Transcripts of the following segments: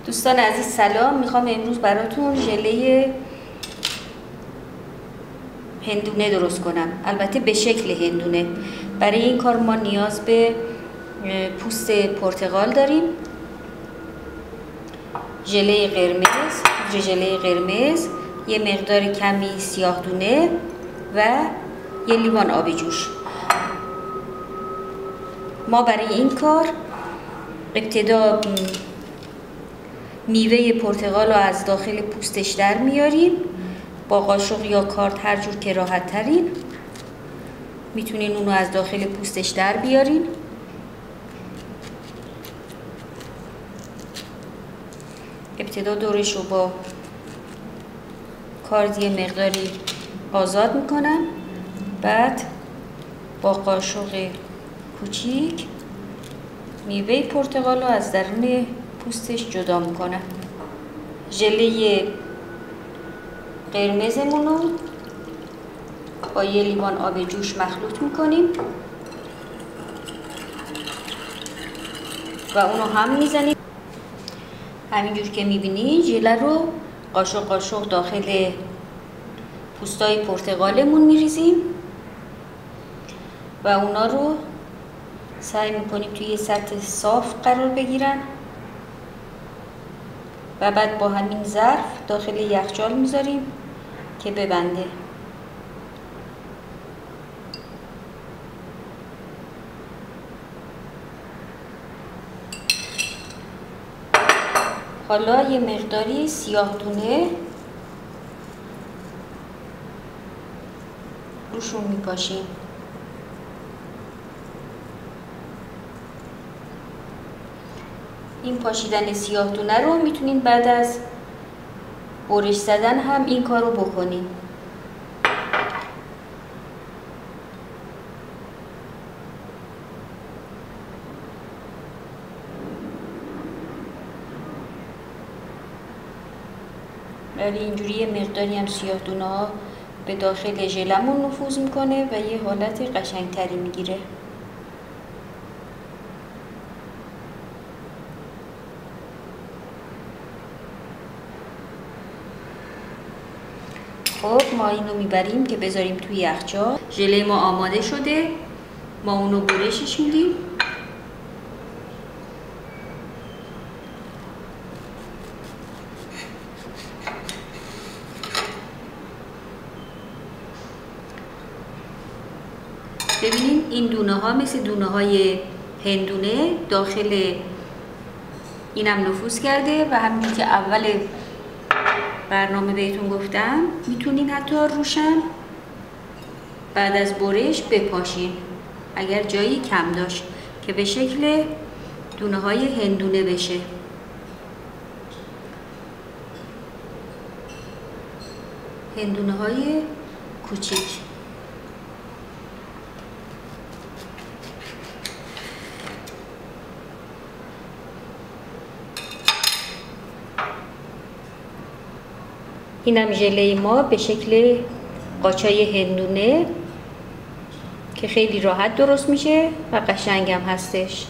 دوستان عزیز سلام. میخوام امروز براتون ژله هندونه درست کنم، البته به شکل هندونه. برای این کار ما نیاز به پوست پرتقال داریم، ژله قرمز، یه مقدار کمی سیاه دونه و یه لیوان آب جوش. ما برای این کار ابتدا میوه پرتقال رو از داخل پوستش در میاریم با قاشق یا کارد، هر جور که راحت ترین میتونین اونو از داخل پوستش در بیارین. ابتدا دورش رو با کارد یه مقداری آزاد میکنم، بعد با قاشق کوچیک میوه پرتقال رو از درون پوستش جدا میکنم. ژله قرمزمون رو با یه لیوان آب جوش مخلوط میکنیم و اونو هم میزنیم. همینجور که میبینید ژله رو قاشق داخل پوستای پرتقالمون میریزیم و اونا رو سعی میکنیم توی یه سطح صاف قرار بگیرن و بعد با همین ظرف داخل یخچال میذاریم که ببنده. حالا یه مقداری سیاه دونه روشون میپاشیم. این پاشیدن سیاه دونه رو میتونین بعد از برش زدن هم این کار رو بکنین. ولی اینجوری یه مقداری هم سیاه دونه ها به داخل ژلمون نفوذ میکنه و یه حالت قشنگتری میگیره. خب ما اینو میبریم که بذاریم توی یخچال. ژله ما آماده شده، ما اونو برشش میدیم. ببینید این دونه ها مثل دونه های هندونه داخل اینم نفوذ کرده و همینجور که اول برنامه بهتون گفتم میتونین حتی روشن بعد از برش بپاشین اگر جایی کم داشت که به شکل دونه های هندونه بشه. هندونه های کوچیک. اینم ژله ما به شکل قاچای هندونه که خیلی راحت درست میشه و قشنگم هستش.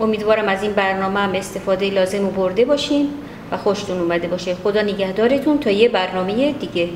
امیدوارم از این برنامه هم استفاده لازم رو برده باشین و خوشتون اومده باشه. خدا نگهدارتون تا یه برنامه دیگه.